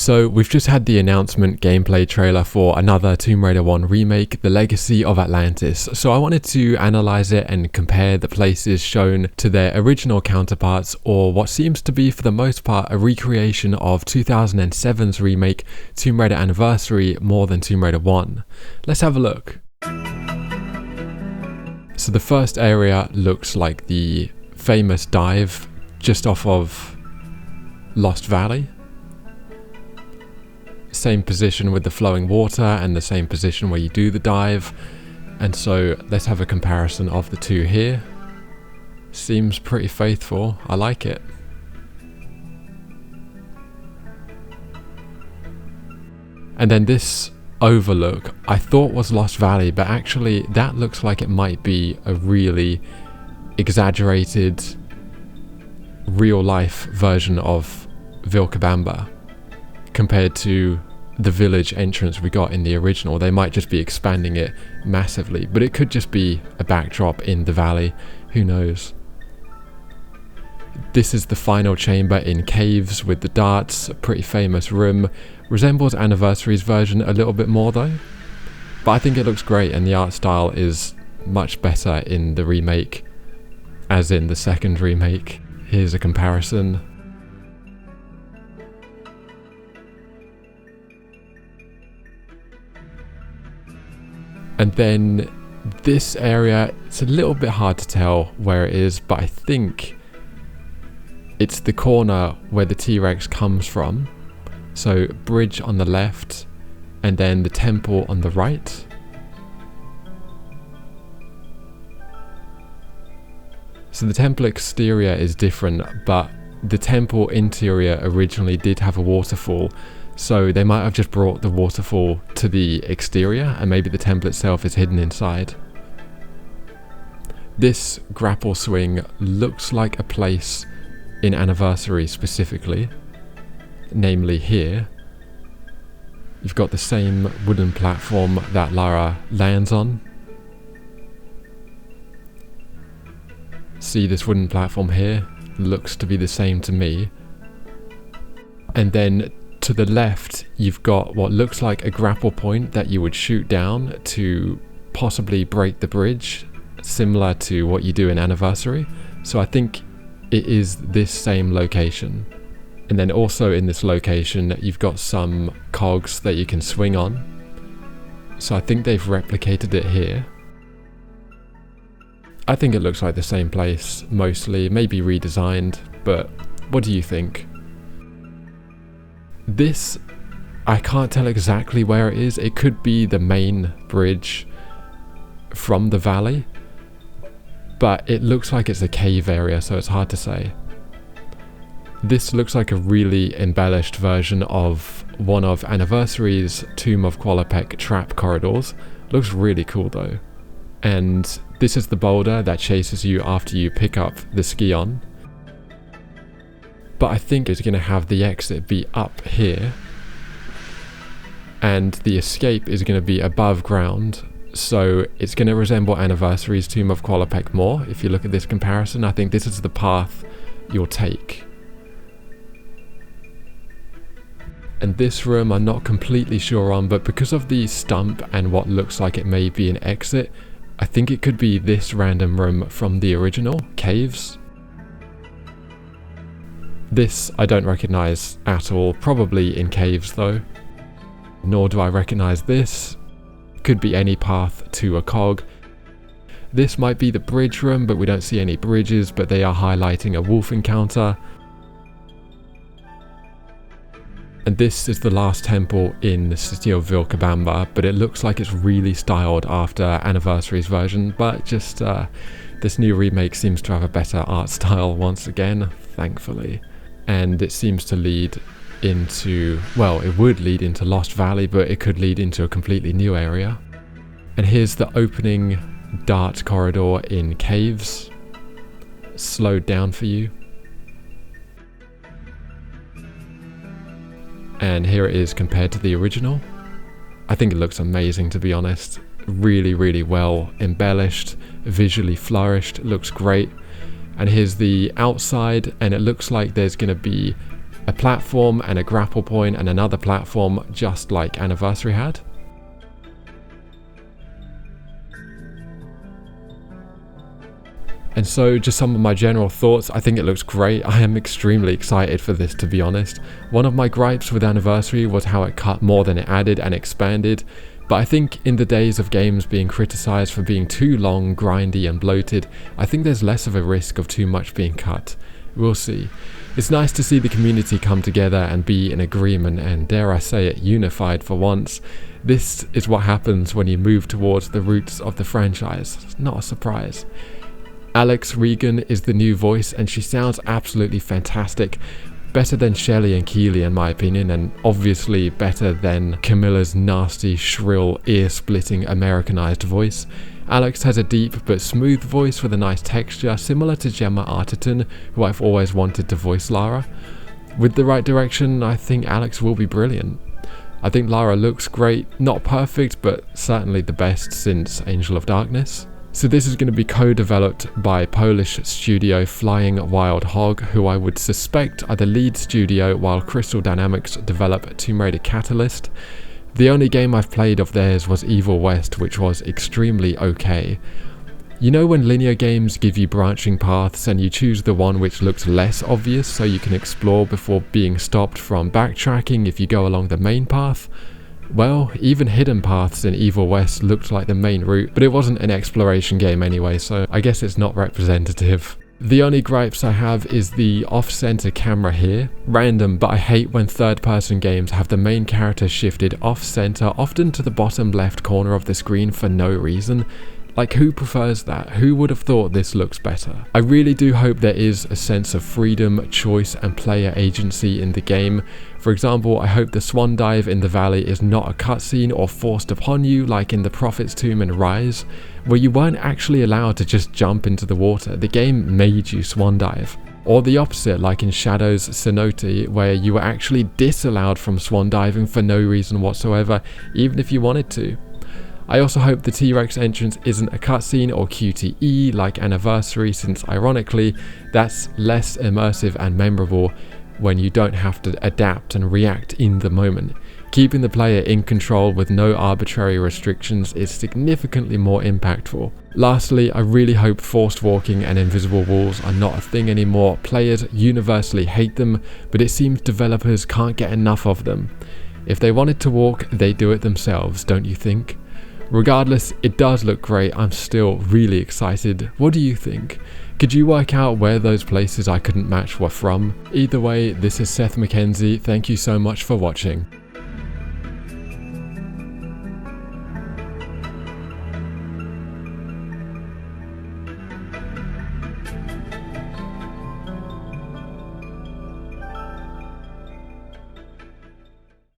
So we've just had the announcement gameplay trailer for another Tomb Raider 1 remake, The Legacy of Atlantis. So I wanted to analyze it and compare the places shown to their original counterparts, or what seems to be for the most part a recreation of 2007's remake Tomb Raider Anniversary more than Tomb Raider 1. Let's have a look. So the first area looks like the famous dive just off of Lost Valley. Same position with the flowing water and the same position where you do the dive. And so let's have a comparison of the two here. Seems pretty faithful. I like it. And then this overlook I thought was Lost Valley, but actually that looks like it might be a really exaggerated real life version of Vilcabamba compared to the village entrance we got in the original. They might just be expanding it massively, but it could just be a backdrop in the valley, who knows. This is the final chamber in caves with the darts, a pretty famous room. Resembles Anniversary's version a little bit more though, but I think it looks great and the art style is much better in the remake as in the second remake. Here's a comparison. And then this area, it's a little bit hard to tell where it is, but I think it's the corner where the T-Rex comes from. So bridge on the left and then the temple on the right. So the temple exterior is different, but the temple interior originally did have a waterfall. So they might have just brought the waterfall to the exterior and maybe the temple itself is hidden inside. This grapple swing looks like a place in Anniversary specifically, namely here. You've got the same wooden platform that Lara lands on. See this wooden platform here? Looks to be the same to me. And then to the left, you've got what looks like a grapple point that you would shoot down to possibly break the bridge, similar to what you do in Anniversary. So I think it is this same location. And then also in this location, you've got some cogs that you can swing on. So I think they've replicated it here. I think it looks like the same place, mostly, maybe redesigned, but what do you think? This, I can't tell exactly where it is. It could be the main bridge from the valley, but it looks like it's a cave area, so it's hard to say. This looks like a really embellished version of one of Anniversary's Tomb of Qualopec trap corridors. Looks really cool though. And this is the boulder that chases you after you pick up the Skion. But I think it's going to have the exit be up here and the escape is going to be above ground, so it's going to resemble Anniversary's Tomb of Qualopec more. If you look at this comparison, I think this is the path you'll take. And this room I'm not completely sure on, but because of the stump and what looks like it may be an exit, I think it could be this random room from the original caves. This I don't recognise at all, probably in caves though. Nor do I recognise this. Could be any path to a cog. This might be the bridge room, but we don't see any bridges, but they are highlighting a wolf encounter. And this is the last temple in the city of Vilcabamba, but it looks like it's really styled after Anniversary's version, but just this new remake seems to have a better art style once again, thankfully. And it seems to lead into, well, it would lead into Lost Valley, but it could lead into a completely new area. And here's the opening dart corridor in caves, slowed down for you. And here it is compared to the original. I think it looks amazing, to be honest. Really, really well embellished, visually flourished, looks great. And here's the outside, and it looks like there's going to be A platform and a grapple point and another platform, just like Anniversary had. And so just some of my general thoughts. I think it looks great. I am extremely excited for this, to be honest. One of my gripes with Anniversary was how it cut more than it added and expanded. But I think in the days of games being criticized for being too long, grindy and bloated, I think there's less of a risk of too much being cut. We'll see. It's nice to see the community come together and be in agreement and, dare I say it, unified for once. This is what happens when you move towards the roots of the franchise. It's not a surprise. Alex Regan is the new voice and she sounds absolutely fantastic. Better than Shelley and Keeley in my opinion, and obviously better than Camilla's nasty, shrill, ear-splitting Americanized voice. Alex has a deep but smooth voice with a nice texture, similar to Gemma Arterton, who I've always wanted to voice Lara. With the right direction, I think Alex will be brilliant. I think Lara looks great, not perfect, but certainly the best since Angel of Darkness. So this is going to be co-developed by Polish studio Flying Wild Hog, who I would suspect are the lead studio while Crystal Dynamics develop Tomb Raider Catalyst. The only game I've played of theirs was Evil West, which was extremely okay. You know when linear games give you branching paths and you choose the one which looks less obvious so you can explore before being stopped from backtracking if you go along the main path? Well, even hidden paths in Evil West looked like the main route, but it wasn't an exploration game anyway, so I guess it's not representative. The only gripes I have is the off-center camera here. Random, but I hate when third-person games have the main character shifted off-center, often to the bottom left corner of the screen for no reason. Like, who prefers that? Who would have thought this looks better? I really do hope there is a sense of freedom, choice, and player agency in the game. For example, I hope the swan dive in the valley is not a cutscene or forced upon you like in the Prophet's Tomb and Rise, where you weren't actually allowed to just jump into the water. The game made you swan dive. Or the opposite, like in Shadow's Cenote, where you were actually disallowed from swan diving for no reason whatsoever, even if you wanted to. I also hope the T-Rex entrance isn't a cutscene or QTE like Anniversary, since ironically, that's less immersive and memorable when you don't have to adapt and react in the moment. Keeping the player in control with no arbitrary restrictions is significantly more impactful. Lastly, I really hope forced walking and invisible walls are not a thing anymore. Players universally hate them, but it seems developers can't get enough of them. If they wanted to walk, they do it themselves, don't you think? Regardless, it does look great. I'm still really excited. What do you think? Could you work out where those places I couldn't match were from? Either way, this is Seth McKenzie. Thank you so much for watching.